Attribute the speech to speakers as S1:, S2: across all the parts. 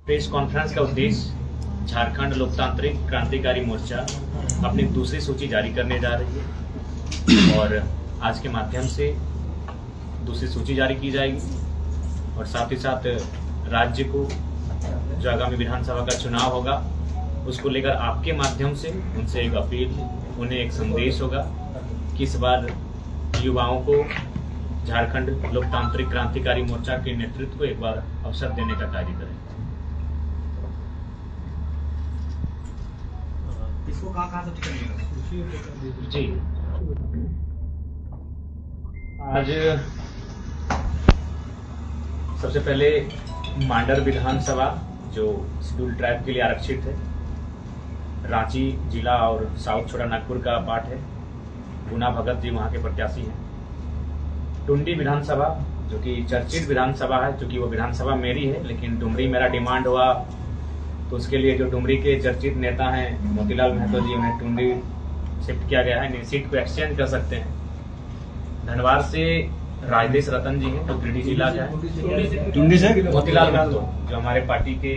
S1: Press conference का उद्देश्य झारखंड लोकतांत्रिक क्रांतिकारी मोर्चा अपनी दूसरी सूची जारी करने जा रही है और आज के माध्यम से दूसरी सूची जारी की जाएगी और साथ ही साथ राज्य को जो आगामी विधानसभा का चुनाव होगा उसको लेकर आपके माध्यम से उनसे एक अपील, उन्हें एक संदेश होगा कि इस बार युवाओं को झारखंड लोकतांत्रिक क्रांतिकारी मोर्चा के नेतृत्व को एक बार अवसर देने का कार्य करें।
S2: इसको कहाँ से करेंगे?
S1: जी, आज सबसे पहले मांडर विधानसभा जो शेड्यूल ट्राइब के लिए आरक्षित है, रांची जिला और साउथ छोटा नागपुर का पार्ट है, गुना भगत जी वहाँ के प्रत्याशी हैं। टुंडी विधानसभा जो कि चर्चित विधानसभा है, क्योंकि वो विधानसभा मेरी है लेकिन डुमरी मेरा डिमांड हुआ तो उसके लिए जो डुमरी के चर्चित नेता हैं मोतीलाल महतो जी, उन्हें टुंडी शिफ्ट किया गया है, सीट को एक्सचेंज कर सकते हैं। धनबाद से राजदेश रतन जी हैं जो गिरिडीह जिला का है।
S3: टुंडी से
S1: मोतीलाल महतो जो हमारे पार्टी के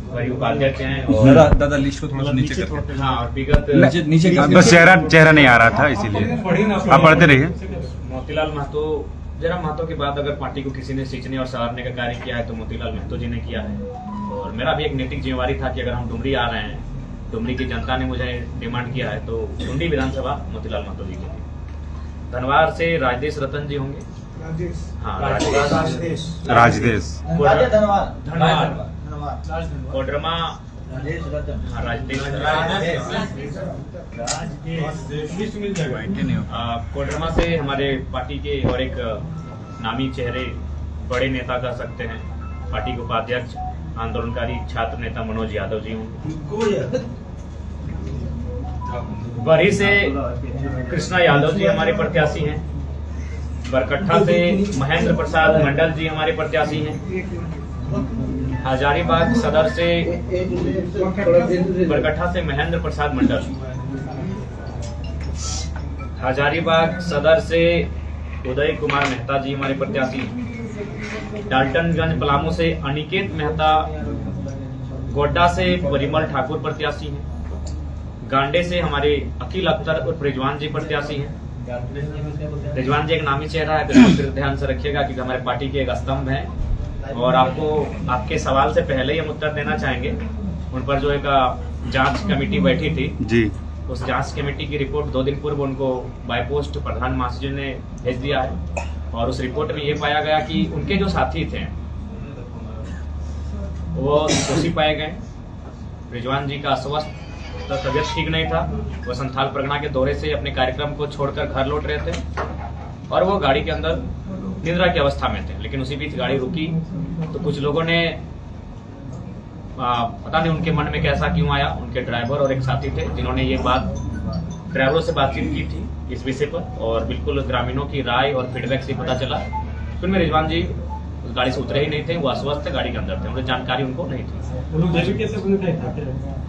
S1: वही उपाध्यक्ष हैं और
S3: दादा लिस्ट को थोड़ा सा नीचे करके।
S1: हाँ, और विगत
S3: नीचे
S4: बस चेहरा नहीं आ रहा था इसीलिए आप पढ़ते रहिए।
S1: मोतीलाल महतो, जरा महतो के बाद अगर पार्टी को किसी ने सींचने और सवारने का कार्य किया है तो मोतीलाल महतो जी ने किया है। और मेरा भी एक नैतिक जिम्मेवारी था कि अगर हम डुमरी आ रहे हैं, डुमरी की जनता ने मुझे डिमांड किया है तो टुंडी विधानसभा मोतीलाल महतो जी के। धनबाद से राजदेश रतन जी होंगे। हाँ,
S4: राजदेश
S1: कोडरमा, हाँ, कोडरमा से हमारे पार्टी के और एक नामी चेहरे, बड़े नेता कह सकते हैं, पार्टी के उपाध्यक्ष आंदोलनकारी छात्र नेता मनोज यादव जी होंगे। बरी से कृष्णा यादव जी हमारे प्रत्याशी हैं। बरकट्ठा से महेंद्र प्रसाद मंडल जी हमारे प्रत्याशी हैं। हजारीबाग सदर से बरकट्ठा से महेंद्र प्रसाद मंडल, हजारीबाग सदर से उदय कुमार मेहता जी हमारे प्रत्याशी हैं। डाल्टनगंज पलामू से अनिकेत मेहता, गोड्डा से परिमल ठाकुर प्रत्याशी हैं। गांडे से हमारे अकील अख्तर और रिजवान जी प्रत्याशी हैं। रिजवान जी एक नामी चेहरा है, फिर ध्यान से रखिएगा क्योंकि हमारे पार्टी के एक स्तंभ हैं और आपको आपके सवाल से पहले ही हम उत्तर देना चाहेंगे। उन पर जो एक जांच कमेटी बैठी थी
S4: जी,
S1: उस जांच कमेटी की रिपोर्ट 2 दिन पूर्व उनको बाय पोस्ट प्रधान महासचिव जी ने भेज दिया है और उस रिपोर्ट में ये पाया गया कि उनके जो साथी थे वो दोषी पाए गए। रिजवान जी का अस्वस्थ तबियत ठीक नहीं था, वो संथाल परगना के दौरे से अपने कार्यक्रम को छोड़कर घर लौट रहे थे और वो गाड़ी के अंदर निद्रा की अवस्था में थे। लेकिन उसी बीच गाड़ी रुकी तो कुछ लोगों ने पता नहीं उनके मन में कैसा क्यों आया, उनके ड्राइवर और एक साथी थे जिन्होंने ये बात ड्राइवरों से बातचीत की थी इस विषय पर और बिल्कुल ग्रामीणों की राय और फीडबैक से पता चला फिर में रिजवान जी उस गाड़ी से उतरे ही नहीं थे, वो अस्वस्थ थे, गाड़ी के अंदर थे, उन्हें जानकारी उनको नहीं थी।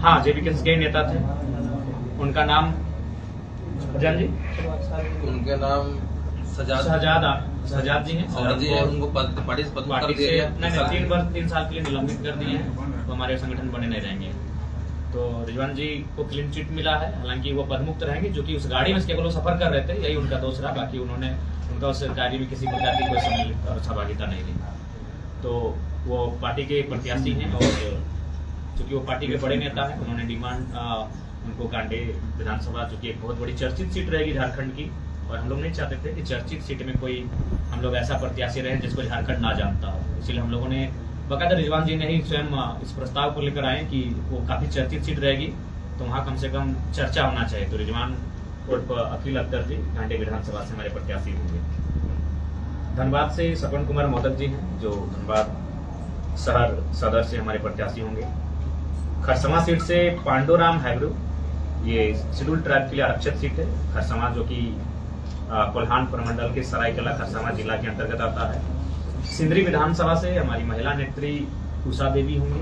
S1: हाँ, जेबीके के नेता थे। उनका नाम जन जी,
S5: उनका नाम
S1: सजाद जी हैं
S5: और उनको पार्टी से
S1: 3 साल के लिए निलंबित कर दिए हैं, तो हमारे संगठन बने नहीं रहेंगे। तो रिजवान जी को क्लीन चिट मिला है, हालांकि वो पदमुक्त रहेंगे जो कि उस गाड़ी में केवल वो सफर कर रहे थे, यही उनका दोष रहा। बाकी उन्होंने उनका उस कार्य में किसी प्रकार की कोई सम्मिलित और सहभागिता नहीं ली। तो वो पार्टी के प्रत्याशी हैं और चूंकि वो पार्टी के बड़े नेता हैं, उन्होंने डिमांड उनको गांडे विधानसभा जो कि एक बहुत बड़ी चर्चित सीट रहेगी झारखंड की और हम लोग नहीं चाहते थे कि चर्चित सीट में कोई हम लोग ऐसा प्रत्याशी रहे जिसको झारखंड ना जानता हो, इसलिए हम लोगों ने बकायदा रिजवान जी ने ही स्वयं इस प्रस्ताव को लेकर आए कि वो काफी चर्चित सीट रहेगी तो वहाँ कम से कम चर्चा होना चाहिए। तो रिजवान उर्फ अकील अख्तर जी गांडे विधानसभा से हमारे प्रत्याशी होंगे। धनबाद से सपन कुमार मोदक जी हैं जो धनबाद शहर सदर से हमारे प्रत्याशी होंगे। खरसमा सीट से पांडुराम हैगरू, ये शेड्यूल ट्राइब के लिए आरक्षित सीट है। खरसमा जो कि कोल्हान प्रमंडल के सरायकला खरसावा जिला के अंतर्गत आता है। सिंदरी विधानसभा से हमारी महिला नेत्री उषा देवी होंगी।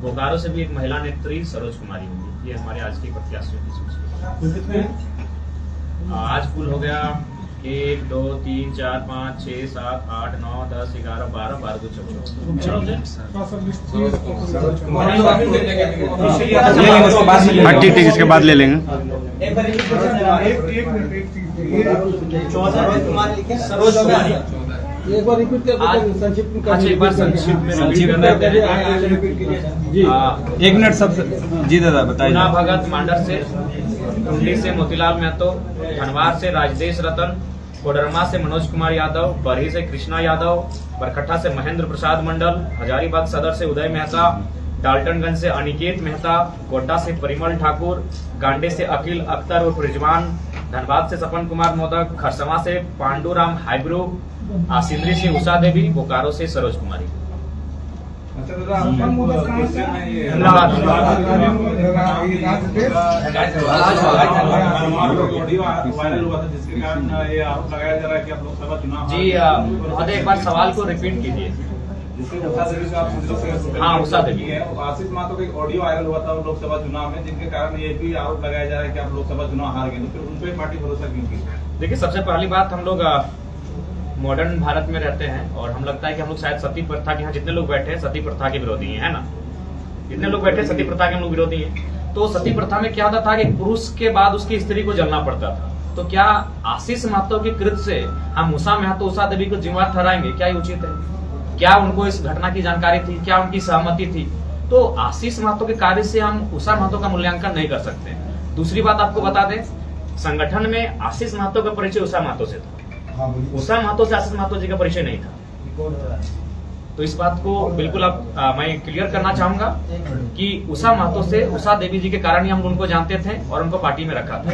S1: बोकारो से भी एक महिला नेत्री सरोज कुमारी होंगी। ये हमारे आज के प्रत्याशियों की सूची है। आज कुल हो गया 1 2 3 4 5 6 7 8 9 10 11 12 12 2 14
S4: हाँ ठीक ठीक, इसके बाद ले लेंगे।
S1: सरोज कुमारी।
S2: एक बार रिपीट कर देते संक्षिप्त में।
S1: अच्छा, एक बार संक्षिप्त में
S2: जी
S3: 1 मिनट सब जी दादा बताइए।
S1: पुना भगत मांडर से, टुंडी से मोतीलाल महतो, धनवार से राजदेश रतन, कोडरमा से मनोज कुमार यादव, बरही से कृष्णा यादव, बरकट्ठा से महेंद्र प्रसाद मंडल, हजारीबाग सदर से उदय मेहता, डाल्टनगंज से अनिकेत मेहता, गोड्डा से परिमल ठाकुर, गांडे से अखिल अख्तर उर्फ रिजवान, धनबाद से सपन कुमार मोदक, खरसवा से पांडुराम हाइब्रू, सिंदरी से उषा देवी, बोकारो से सरोज कुमारी।
S3: अच्छा दादा, अपन मोदक कहाँ से है ये? वायरल हुआ था जिसके कारण ये आरोप लगाया जा रहा है कि आप लोकसभा चुनाव
S1: जी महोदय, एक बार सवाल को रिपीट कीजिए।
S3: जिससे उषा देवी का आप
S1: हाँ, उषा देवी
S3: है। आशीष महतो का एक ऑडियो वायरल हुआ था लोकसभा चुनाव में, जिनके कारण ये भी आरोप लगाया जा रहा है कि आप लोकसभा चुनाव हार गए, तो फिर उन पे पार्टी भरोसा क्यों की?
S1: देखिए, सबसे पहली बात, हम लोग मॉडर्न भारत में रहते हैं और हम लगता है कि हम लोग शायद सती प्रथा के यहाँ जितने लोग बैठे हैं सती प्रथा के विरोधी हैं, है ना। जितने लोग बैठे सती प्रथा के हम लोग विरोधी हैं। तो सती प्रथा में क्या होता था कि पुरुष के बाद उसकी स्त्री को जलना पड़ता था। तो क्या आशीष महतो के कृत्य से हम उषा महतो, उषा देवी को जिम्मेदार ठहराएंगे? क्या ये उचित है? क्या उनको इस घटना की जानकारी थी? क्या उनकी सहमति थी? तो आशीष महतो के कार्य से हम उषा महतो का मूल्यांकन नहीं कर सकते। दूसरी बात आपको बता दें, संगठन में आशीष महतो का परिचय उषा महतो से था, उषा महतो से आशीष महतो जी का परिचय नहीं था। तो इस बात को बिल्कुल मैं क्लियर करना चाहूंगा कि उषा महतो से उषा देवी जी के कारण ही हम उनको जानते थे और उनको पार्टी में रखा था।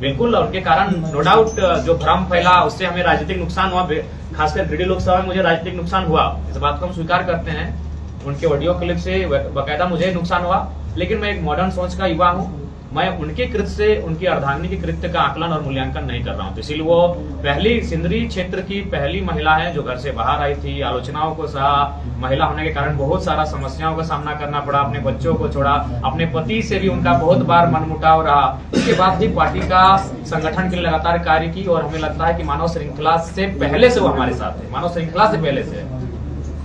S1: बिल्कुल उनके कारण नो डाउट जो भ्रम फैला उससे हमें राजनीतिक नुकसान हुआ, खासकर गिरिडीह लोकसभा में मुझे राजनीतिक नुकसान हुआ, इस बात को हम स्वीकार करते हैं। उनके ऑडियो क्लिप से बाकायदा मुझे नुकसान हुआ, लेकिन मैं एक मॉडर्न सोच का युवा हूँ। मैं उनके कृत्य से, उनकी अर्धांगिनी के कृत्य का आकलन और मूल्यांकन नहीं कर रहा हूँ। तो इसीलिए वो पहली सिंदरी क्षेत्र की पहली महिला है जो घर से बाहर आई थी, आलोचनाओं को सहा, महिला होने के कारण बहुत सारा समस्याओं का सामना करना पड़ा, अपने बच्चों को छोड़ा, अपने पति से भी उनका बहुत बार मनमुटाव रहा। उसके बाद भी पार्टी का संगठन के लिए लगातार कार्य की और हमें लगता है कि मानव श्रृंखला से पहले से वो हमारे साथ है, मानव श्रृंखला से पहले से।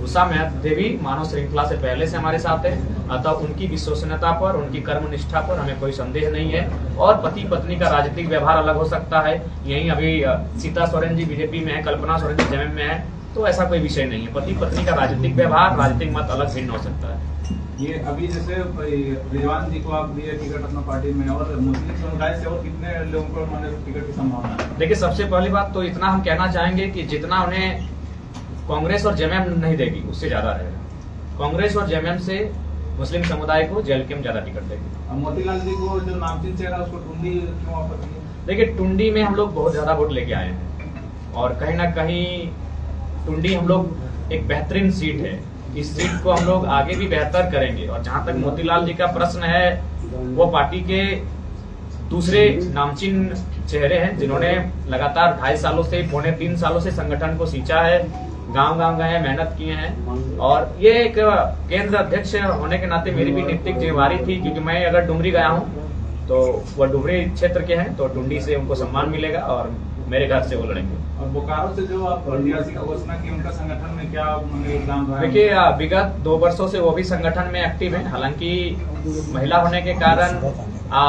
S1: उषा देवी मानव श्रृंखला से पहले से हमारे साथ है, अतः उनकी विश्वसनीयता पर, उनकी कर्मनिष्ठा पर हमें कोई संदेह नहीं है। और पति पत्नी का राजनीतिक व्यवहार अलग हो सकता है, यही अभी सीता सोरेन जी बीजेपी में है, कल्पना सोरेन जी जेएमएम में है, तो ऐसा कोई विषय नहीं है। पति पत्नी का राजनीतिक व्यवहार, राजनीतिक मत अलग भिन्न हो सकता है।
S3: ये अभी जैसे रिजवान जी को आप दिए टिकट अपना पार्टी में, और मुस्लिम समुदाय से और कितने लोगों को उन्होंने टिकट की संभावना है?
S1: देखिए, सबसे पहली बात तो इतना हम कहना चाहेंगे कि जितना उन्हें कांग्रेस और जेएमएम नहीं देगी उससे ज्यादा रहेगा। कांग्रेस और जेएमएम से मुस्लिम समुदाय को जेएलकेएम ज्यादा टिकट देगी।
S3: मोतीलाल जी को जो नामचीन चेहरा उसको टुंडी क्यों आपत्ति है?
S1: देखिए, टुंडी में हम लोग बहुत ज्यादा वोट लेके आए हैं और कहीं ना कहीं टुंडी हम लोग एक बेहतरीन सीट है, इस सीट को हम लोग आगे भी बेहतर करेंगे। और जहां तक मोतीलाल जी का प्रश्न है, वो पार्टी के दूसरे नामचीन चेहरे हैं जिन्होंने लगातार 2.5 सालों से, 3 सालों से संगठन को सींचा है, गांव-गांव गए हैं, मेहनत किए हैं। और ये एक केंद्र अध्यक्ष होने के नाते मेरी भी नैतिक जिम्मेवारी थी, क्योंकि मैं अगर डुमरी गया हूँ तो वो डुमरी क्षेत्र के हैं, तो टुंडी से उनको सम्मान मिलेगा और मेरे घर से वो लड़ेंगे।
S3: और बोकारो से जो आप प्रत्याशी का घोषणा की, उनका संगठन में क्या योगदान रहा?
S1: देखिए, विगत 2 वर्षों से वो भी संगठन में एक्टिव है। हालांकि महिला होने के कारण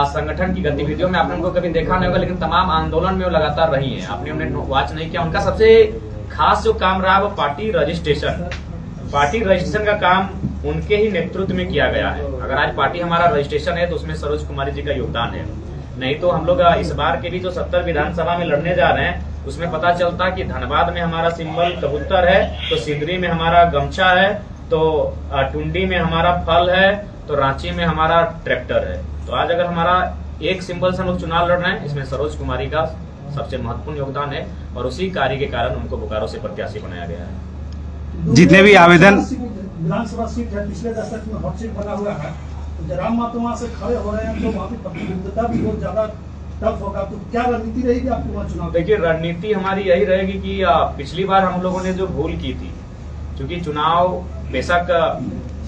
S1: संगठन की गतिविधियों में आपने उनको कभी देखा नहीं होगा, लेकिन तमाम आंदोलन में वो लगातार रही है। आपने उन्हें वॉच नहीं किया। उनका सबसे खास जो काम रहा वो पार्टी रजिस्ट्रेशन का काम उनके ही नेतृत्व में किया गया है। अगर आज पार्टी हमारा रजिस्ट्रेशन है तो उसमें सरोज कुमारी जी का योगदान है। नहीं तो हम लोग इस बार के भी जो 70 विधानसभा में लड़ने जा रहे हैं उसमें पता चलता कि धनबाद में हमारा सिंबल कबूतर है, तो सिंदरी में हमारा गमछा है, तो टुंडी में हमारा फल है, तो रांची में हमारा ट्रैक्टर है। तो आज अगर हमारा एक सिंबल से हम लोग चुनाव लड़ रहे हैं, इसमें सरोज कुमारी का सबसे महत्वपूर्ण योगदान है और उसी कार्य के कारण उनको बोकारो से प्रत्याशी बनाया गया है।
S4: जितने भी आवेदन
S2: विधानसभा सीट है, पिछले दशक में हॉट सीट बना हुआ है, तो जयराम महतो वहाँ से खड़े हो रहे हैं, तो वहाँ की प्रतिद्वंदिता भी बहुत ज्यादा टफ होगा। तो क्या रणनीति रहेगी आपकी वहाँ चुनाव?
S1: देखिए, रणनीति हमारी यही रहेगी कि पिछली बार हम लोगों ने जो भूल की थी, क्योंकि चुनाव बेशक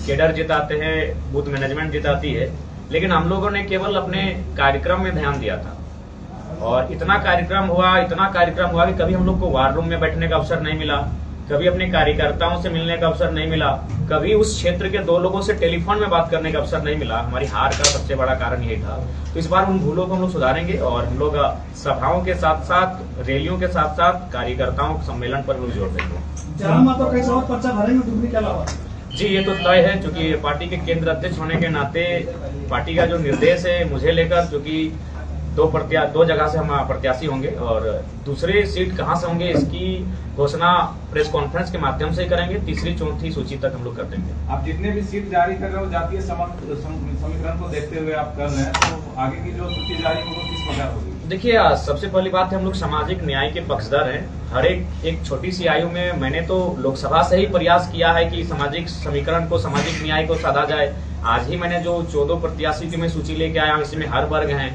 S1: केडर जिताते हैं, बूथ मैनेजमेंट जिताती है, लेकिन हम लोगों ने केवल अपने कार्यक्रम में ध्यान दिया था। और इतना कार्यक्रम हुआ कि कभी हम लोग को वार रूम में बैठने का अवसर नहीं मिला, कभी अपने कार्यकर्ताओं से मिलने का अवसर नहीं मिला, कभी उस क्षेत्र के 2 लोगों से टेलीफोन में बात करने का अवसर नहीं मिला। हमारी हार का सबसे बड़ा कारण यही था। तो इस बार उन भूलों को हम लोग सुधारेंगे और हम लोग सभाओं के साथ साथ, रैलियों के साथ साथ कार्यकर्ताओं के सम्मेलन पर लोग जोर देंगे।
S2: जयराम महतो कैसे और पर्चा भरेंगे डुमरी के अलावा?
S1: जी, ये तो तय है, क्योंकि पार्टी के केंद्र अध्यक्ष होने के नाते पार्टी का जो निर्देश है मुझे लेकर, क्योंकि 2 जगह से हम प्रत्याशी होंगे और दूसरे सीट कहां से होंगे इसकी घोषणा प्रेस कॉन्फ्रेंस के माध्यम से करेंगे। तीसरी चौथी सूची तक हम लोग कर देंगे।
S3: आप जितने भी सीट जारी कर रहे हो जातीय समीकरण को देखते हुए आप कर रहे हैं, तो आगे की जो सूची जारी होगी किस प्रकार होगी?
S1: देखिए, सबसे पहली बात है, हम लोग सामाजिक न्याय के पक्षधर हैं। हर एक छोटी सी आयु में मैंने तो लोकसभा से ही प्रयास किया है कि सामाजिक समीकरण को, सामाजिक न्याय को साधा जाए। आज ही मैंने जो 14 प्रत्याशी की मैं सूची लेके आया हूँ, इसमें हर वर्ग हैं,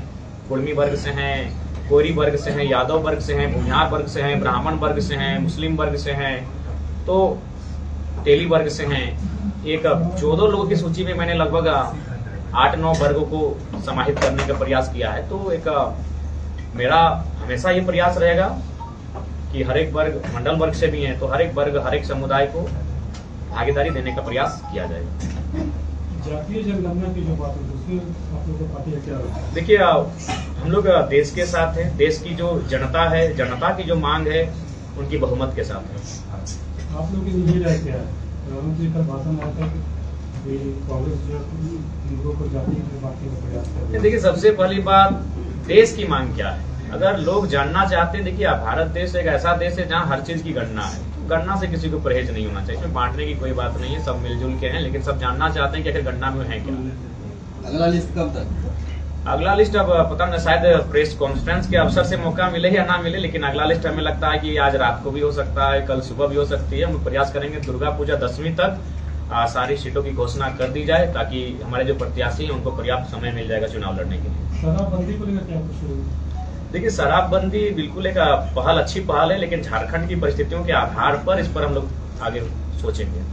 S1: कुर्मी वर्ग से हैं, कोरी वर्ग से हैं, यादव वर्ग से हैं, भूमिहार वर्ग से हैं, ब्राह्मण वर्ग से हैं, मुस्लिम वर्ग से हैं, तो तेली वर्ग से हैं। एक 14 लोगों की सूची में मैंने लगभग 8-9 वर्गों को समाहित करने का प्रयास किया है। तो एक मेरा हमेशा ये प्रयास रहेगा कि हर एक वर्ग, मंडल वर्ग से भी हैं, तो हर एक वर्ग, हर एक समुदाय को भागीदारी देने का प्रयास किया जाएगा।
S2: जातीय जनगणना की जो बात है उसमें आप लोगों का पार्टी का क्या है?
S1: देखिए, हम लोग देश के साथ हैं। देश की जो जनता है, जनता की जो मांग है, उनकी बहुमत के साथ है।
S2: आप लोग की निजी राय क्या है? प्रधानमंत्री का भाषण आया था कि कांग्रेस जो हिंदुओं को जातीय बांटने का प्रयास कर रही है।
S1: देखिए, सबसे पहली बात, देश की मांग क्या है? अगर लोग जानना चाहते हैं, देखिए भारत देश एक ऐसा देश है जहाँ हर चीज की गणना है। गणना से किसी को परहेज नहीं होना चाहिए, इसमें बांटने की कोई बात नहीं है, सब मिलजुल के हैं, लेकिन सब जानना चाहते हैं कि आखिर गणना में है क्या।
S5: अगला लिस्ट कब तक?
S1: अगला लिस्ट अब पता नहीं, शायद प्रेस कॉन्फ्रेंस के अवसर से मौका मिले या ना मिले, लेकिन अगला लिस्ट हमें लगता है कि आज रात को भी हो सकता है, कल सुबह भी हो सकती है। हम प्रयास करेंगे दुर्गा पूजा 10वीं तक सारी सीटों की घोषणा कर दी जाए, ताकि हमारे जो प्रत्याशी हैं उनको पर्याप्त समय मिल जाएगा चुनाव लड़ने के लिए।
S2: शराबबंदी को लेकर क्या कुछ?
S1: देखिए, शराबबंदी बिल्कुल एक पहल, अच्छी पहल है, लेकिन झारखंड की परिस्थितियों के आधार पर इस पर हम लोग आगे सोचेंगे।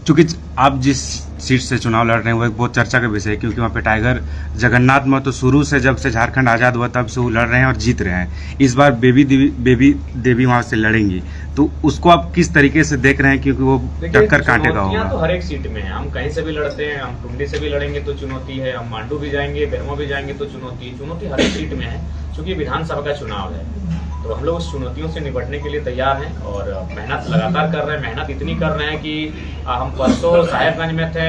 S4: चूंकि आप जिस सीट से चुनाव लड़ रहे हैं वो एक बहुत चर्चा का विषय है, क्योंकि वहाँ पे टाइगर जगन्नाथ महतो शुरू से, जब से झारखंड आजाद हुआ तब से वो लड़ रहे हैं और जीत रहे हैं। इस बार बेबी देवी वहाँ से लड़ेंगी, तो उसको आप किस तरीके से देख रहे हैं? क्योंकि वो टक्कर कांटे का होगा।
S1: तो हर एक सीट में है, हम कहीं से भी लड़ते हैं, हम टुंडी से भी लड़ेंगे तो चुनौती है, हम मांडू भी जाएंगे, बेरमो भी जाएंगे तो चुनौती हर एक सीट में है, क्योंकि विधानसभा का चुनाव है। तो हम लोग उस चुनौतियों से निपटने के लिए तैयार हैं और मेहनत लगातार कर रहे हैं। मेहनत इतनी कर रहे हैं कि हम परसों साहेबगंज में थे,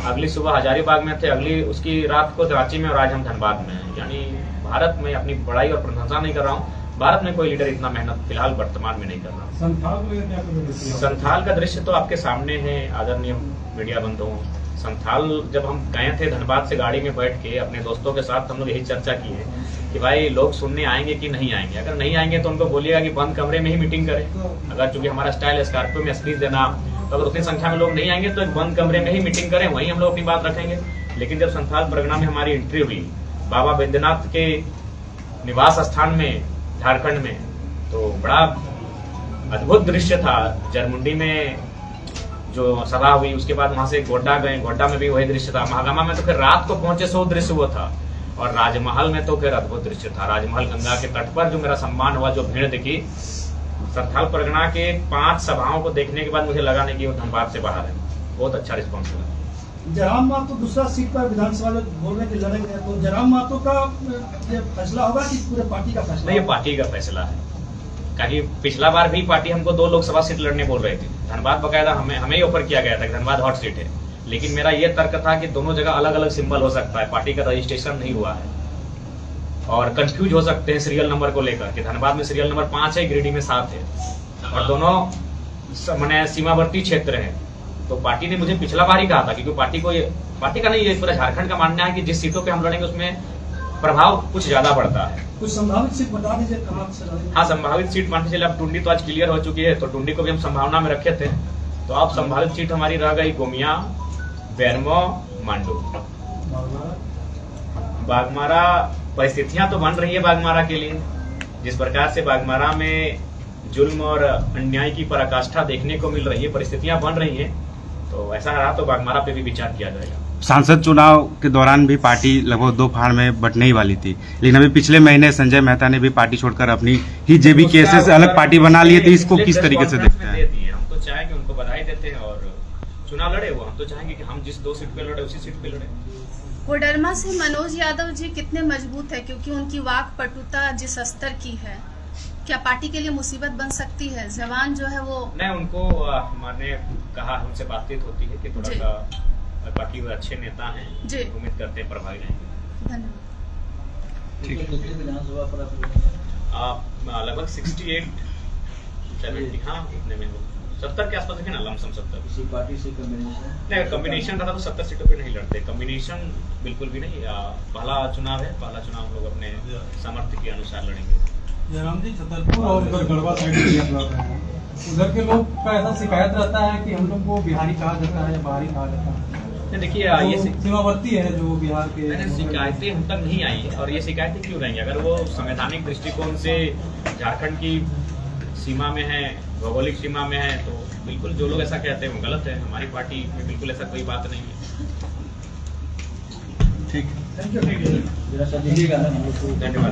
S1: अगली सुबह हजारीबाग में थे, अगली उसकी रात को रांची में, और आज हम धनबाद में हैं। यानी भारत में, अपनी बड़ाई और प्रशंसा नहीं कर रहा हूँ, भारत में कोई लीडर इतना मेहनत फिलहाल वर्तमान में नहीं कर रहा। संथाल का दृश्य तो आपके सामने है, आदरणीय मीडिया बंधुओं। संथाल जब हम गए थे धनबाद से गाड़ी में बैठ के अपने दोस्तों के साथ, हम लोग यही चर्चा की है कि भाई लोग सुनने आएंगे कि नहीं आएंगे। अगर नहीं आएंगे तो उनको बोलिएगा कि बंद कमरे में ही मीटिंग करें। अगर चूंकि हमारा स्टाइल है स्कॉर्पियो में स्पीच देना, तो अगर उतनी संख्या में लोग नहीं आएंगे तो एक बंद कमरे में ही मीटिंग करें, वहीं हम लोग अपनी बात रखेंगे। लेकिन जब संथाल परगना में हमारी एंट्री हुई, बाबा बैद्यनाथ के निवास स्थान में झारखंड में, तो बड़ा अद्भुत दृश्य था। जरमुंडी में जो सभा हुई, उसके बाद वहां से गोड्डा गए, गोड्डा में भी वही दृश्य था। महागामा में तो फिर रात को पहुंचे सो दृश्य वो था, और राजमहल में तो फिर अद्भुत दृश्य था। राजमहल गंगा के तट पर जो मेरा सम्मान हुआ, जो भीड़ दिखी, संथाल परगना के 5 सभाओं को देखने के बाद मुझे लगा नहीं कि वो धनबाद से बाहर है। बहुत अच्छा रिस्पॉन्स हुआ।
S2: जयराम महतो दूसरा सीट पर विधानसभा में बोल रहे कि लड़ेंगे, तो जयराम महतो का ये फैसला होगा कि पूरे पार्टी का फैसला?
S1: नहीं, ये पार्टी का फैसला है। क्योंकि पिछला बार भी पार्टी हमको 2 लोकसभा सीट लड़ने बोल रही थी। धनबाद बकायदा हमें ही ऑफर किया गया था कि धनबाद हॉट सीट है, लेकिन मेरा ये तर्क था कि दोनों जगह अलग अलग सिंबल हो सकता है, पार्टी का रजिस्ट्रेशन नहीं हुआ है और कंफ्यूज हो सकते हैं सीरियल नंबर को लेकर कि धनबाद में सीरियल नंबर 5 है, गिरिडीह में 7 है, और दोनों माने सीमावर्ती क्षेत्र है। तो पार्टी ने मुझे पिछला बार ही कहा था, क्योंकि पार्टी का नहीं, ये पूरा झारखंड का मानना है कि जिस सीटों पे हम लड़ेंगे उसमें प्रभाव कुछ ज्यादा बढ़ता है।
S2: कुछ संभावित सीट बता दीजिए कहाँ से लड़ेंगे?
S1: हाँ, संभावित सीट मान के चलिए, अब टुंडी तो आज क्लियर हो चुकी है, तो टुंडी को भी हम संभावना में रखे थे। तो अब संभावित सीट हमारी रह गई गोमिया, बेरमो, मांडू। बागमारा परिस्थितियां तो बन रही है बागमारा के लिए, जिस प्रकार से बागमारा में जुल्म और अन्याय की पराकाष्ठा देखने को मिल रही है, परिस्थितियां बन रही हैं, तो ऐसा रहा तो बागमारा पे भी विचार किया जाएगा।
S4: सांसद चुनाव के दौरान भी पार्टी लगभग 2 फाड़ में बंटने ही वाली थी, लेकिन अभी पिछले महीने संजय मेहता ने भी पार्टी छोड़कर अपनी ही जेबी केसेस से अलग पार्टी बना ली है, तो इसको किस तरीके से देखते हैं?
S1: हम तो चाहेंगे, उनको बधाई देते हैं और चुनाव लड़े वो, हम तो चाहेंगे कि हम जिस 2 सीट पे लड़े उसी सीट पे लड़े।
S6: कोडरमा से मनोज यादव जी कितने मजबूत है, क्योंकि उनकी वाक पटुता जिस स्तर की है, क्या पार्टी के लिए मुसीबत बन सकती है? जवान जो है वो
S1: नहीं, उनको मैंने कहा, उनसे बातचीत होती है कि थोड़ा सा, बाकी वो अच्छे नेता हैं, उम्मीद करते हैं प्रभावी रहेंगे।
S6: धन्यवाद।
S5: कितने विधानसभा पर आप
S1: लगभग 68-70, हाँ इतने में 70 के आसपास है ना, लमसम 70।
S5: किसी पार्टी से कॉम्बिनेशन?
S1: नहीं, कॉम्बिनेशन रहा तो 70 सीटों पे नहीं लड़ते, कॉम्बिनेशन बिल्कुल भी नहीं। पहला चुनाव है, पहला चुनाव हम लोग अपने सामर्थ्य के अनुसार लड़ेंगे।
S7: जयराम जी, छतरपुर और उधर गढ़वा साइड से लड़ रहे हैं, उधर के लोग का ऐसा शिकायत रहता है कि हम लोग को बिहारी कहा जाता है या बाहरी कहा जाता है।
S1: देखिए ये
S7: सीमावर्ती है जो बिहार के।
S1: शिकायतें हम तक नहीं आई है, और ये शिकायतें क्यों रहेंगी? अगर वो संवैधानिक दृष्टिकोण से झारखंड की सीमा में है, भौगोलिक सीमा में है, तो बिल्कुल जो लोग ऐसा कहते हैं वो गलत है। हमारी पार्टी में बिल्कुल ऐसा कोई बात नहीं है।
S4: ठीक,
S2: थैंक यू।
S5: जरा सा देखिएगा ना हम लोग को।
S1: धन्यवाद।